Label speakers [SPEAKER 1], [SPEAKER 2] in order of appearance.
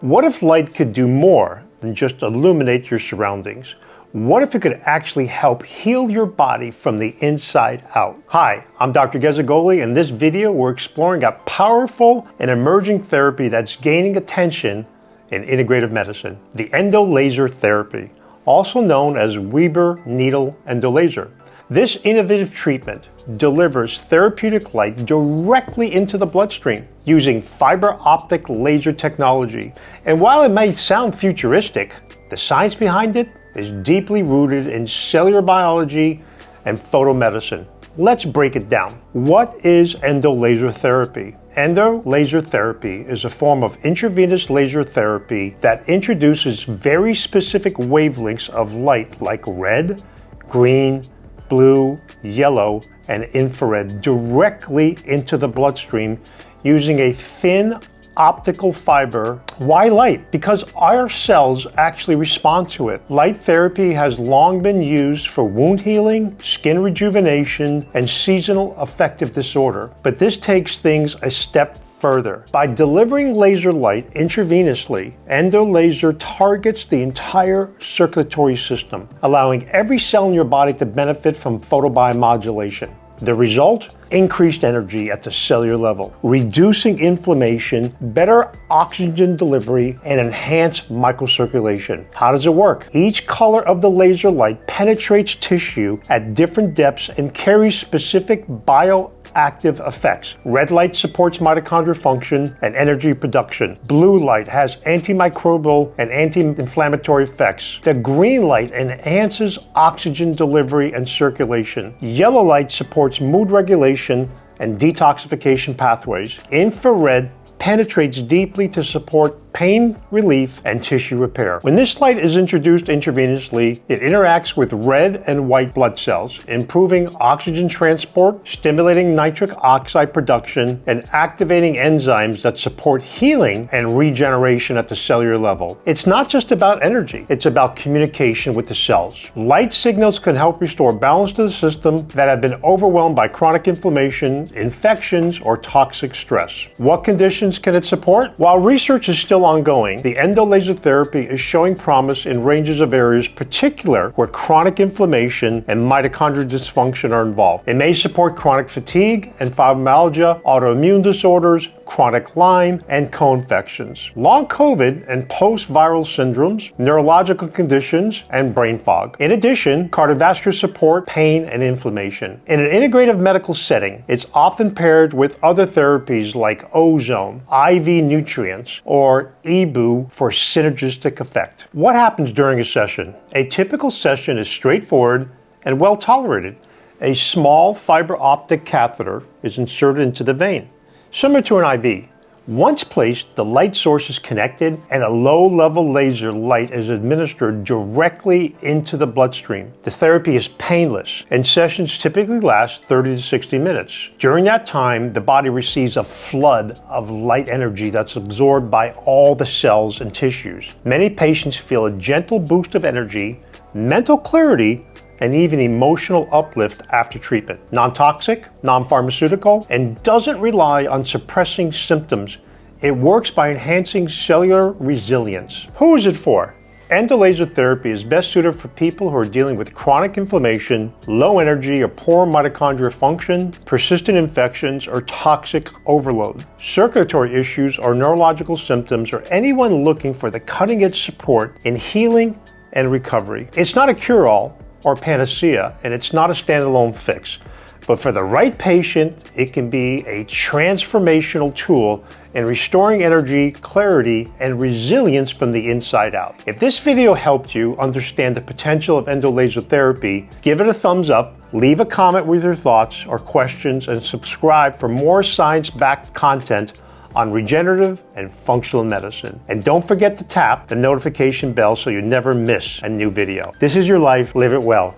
[SPEAKER 1] What if light could do more than just illuminate your surroundings? What if it could actually help heal your body from the inside out? Hi, I'm Dr. Gez Agolli. In this video, we're exploring a powerful and emerging therapy that's gaining attention in integrative medicine, the Endolaser Therapy, also known as Weberneedle Endolaser. This innovative treatment delivers therapeutic light directly into the bloodstream using fiber optic laser technology. And while it may sound futuristic, the science behind it is deeply rooted in cellular biology and photomedicine. Let's break it down. What is endolaser therapy? Endolaser therapy is a form of intravenous laser therapy that introduces very specific wavelengths of light like red, green, blue, yellow, and infrared directly into the bloodstream using a thin optical fiber. Why light? Because our cells actually respond to it. Light therapy has long been used for wound healing, skin rejuvenation, and seasonal affective disorder. But this takes things a step further. By delivering laser light intravenously, endolaser targets the entire circulatory system, allowing every cell in your body to benefit from photobiomodulation. The result? Increased energy at the cellular level, reducing inflammation, better oxygen delivery, and enhanced microcirculation. How does it work? Each color of the laser light penetrates tissue at different depths and carries specific bioactive effects. Red light supports mitochondrial function and energy production. Blue light has antimicrobial and anti-inflammatory effects. The green light enhances oxygen delivery and circulation. Yellow light supports mood regulation and detoxification pathways. Infrared penetrates deeply to support pain relief and tissue repair. When this light is introduced intravenously, it interacts with red and white blood cells, improving oxygen transport, stimulating nitric oxide production, and activating enzymes that support healing and regeneration at the cellular level. It's not just about energy, it's about communication with the cells. Light signals can help restore balance to the system that have been overwhelmed by chronic inflammation, infections, or toxic stress. What conditions can it support? While research is still ongoing, the endolaser therapy is showing promise in ranges of areas, particular where chronic inflammation and mitochondrial dysfunction are involved. It may support chronic fatigue and fibromyalgia, autoimmune disorders, chronic Lyme, and co-infections, long COVID and post-viral syndromes, neurological conditions, and brain fog. In addition, cardiovascular support, pain, and inflammation. In an integrative medical setting, it's often paired with other therapies like ozone, IV nutrients, or EBU for synergistic effect. What happens during a session? A typical session is straightforward and well tolerated. A small fiber optic catheter is inserted into the vein, similar to an IV. Once placed, the light source is connected and a low-level laser light is administered directly into the bloodstream. The therapy is painless and sessions typically last 30 to 60 minutes. During that time, the body receives a flood of light energy that's absorbed by all the cells and tissues. Many patients feel a gentle boost of energy, mental clarity, and even emotional uplift after treatment. Non-toxic, non-pharmaceutical, and doesn't rely on suppressing symptoms. It works by enhancing cellular resilience. Who is it for? Endolaser therapy is best suited for people who are dealing with chronic inflammation, low energy or poor mitochondrial function, persistent infections, or toxic overload, circulatory issues or neurological symptoms, or anyone looking for the cutting-edge support in healing and recovery. It's not a cure-all or panacea, and it's not a standalone fix. But for the right patient, it can be a transformational tool in restoring energy, clarity, and resilience from the inside out. If this video helped you understand the potential of endolaser therapy, give it a thumbs up, leave a comment with your thoughts or questions, and subscribe for more science-backed content on regenerative and functional medicine. And don't forget to tap the notification bell so you never miss a new video. This is your life. Live it well.